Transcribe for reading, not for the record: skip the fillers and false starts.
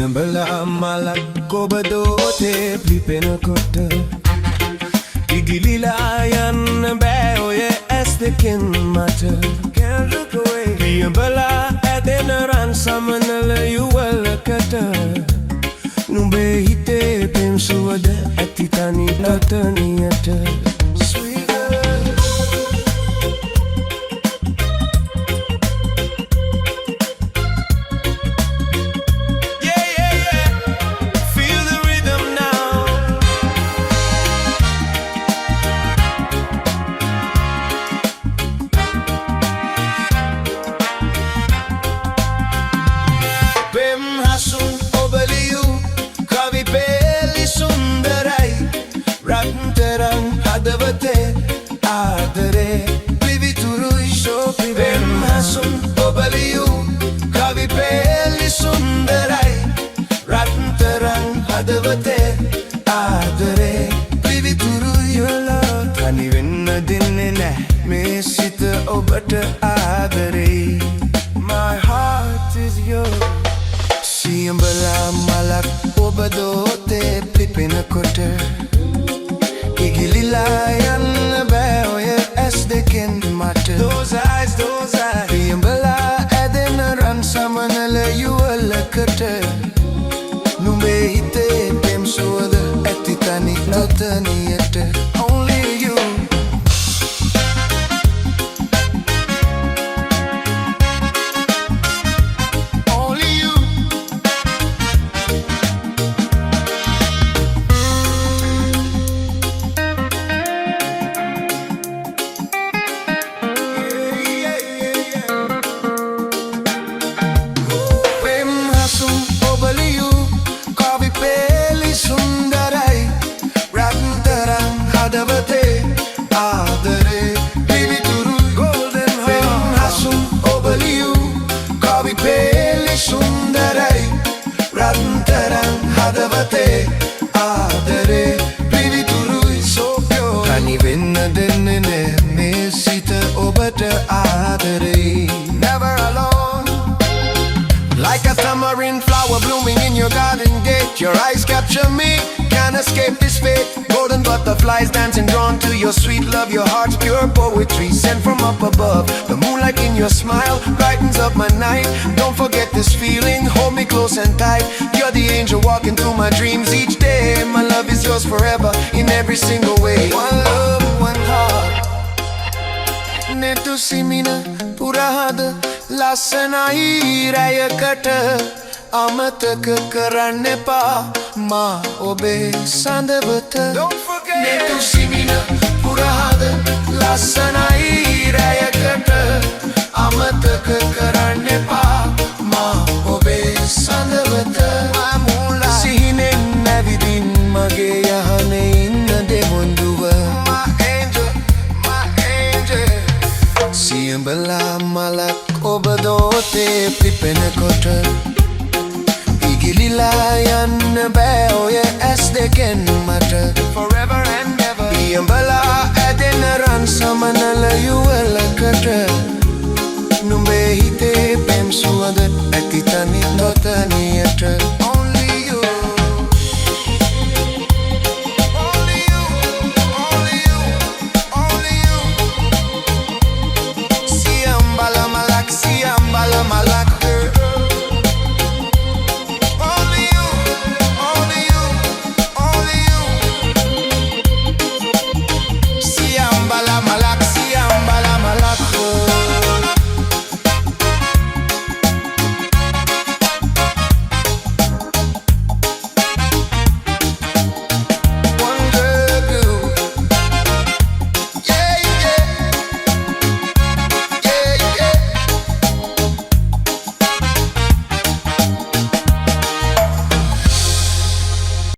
Siambala malakobadote plipena kota Igilila yan beo ye estekin mata Can't look away Siambala edena ransamanala yuwala kata Numbe hite pem suwada atitani tatani ata Hadavate adare Privi turui shopi Vem hasun obaliyu Kavi peli sundarai Ratantarang hadavate adare Privi turui your love Tani venna dinne me sita obata adare My heart is yours Siambala malak obadote Plipina kote Igililayan beo ye estekin mata Those eyes Piambala edena ransamanala yuwala kata Numbe hite pem suwada etitani tatani ete Only you Hadavate adare Baby turu golden heart Hasum obaliyu Kavi peli sundarai Ratantarang hadavate adare Baby turu so pure Tani venna dennene me sita obata adare Never alone Like a tamarind flower blooming in your garden gate Your eyes capture me, can't escape this fate Golden butterflies dancing drawn to your sweet love Your heart's pure poetry sent from up above The moonlight in your smile brightens up my night Don't forget this feeling, hold me close and tight You're the angel walking through my dreams each day My love is yours forever in every single way One love, one heart Netu simina purahada Lasanai raya kata Amataka karane pa Ma obe sandavata Don't forget Netu simina purahada Lasanai raya kata Amataka karane pa Ma obe sandavata Mamula Sihine navidin mage yahane inna de munduva My angel Siambala malak obadote plipena kota Igililayan beo ye estekin mata Forever and ever Siambala eden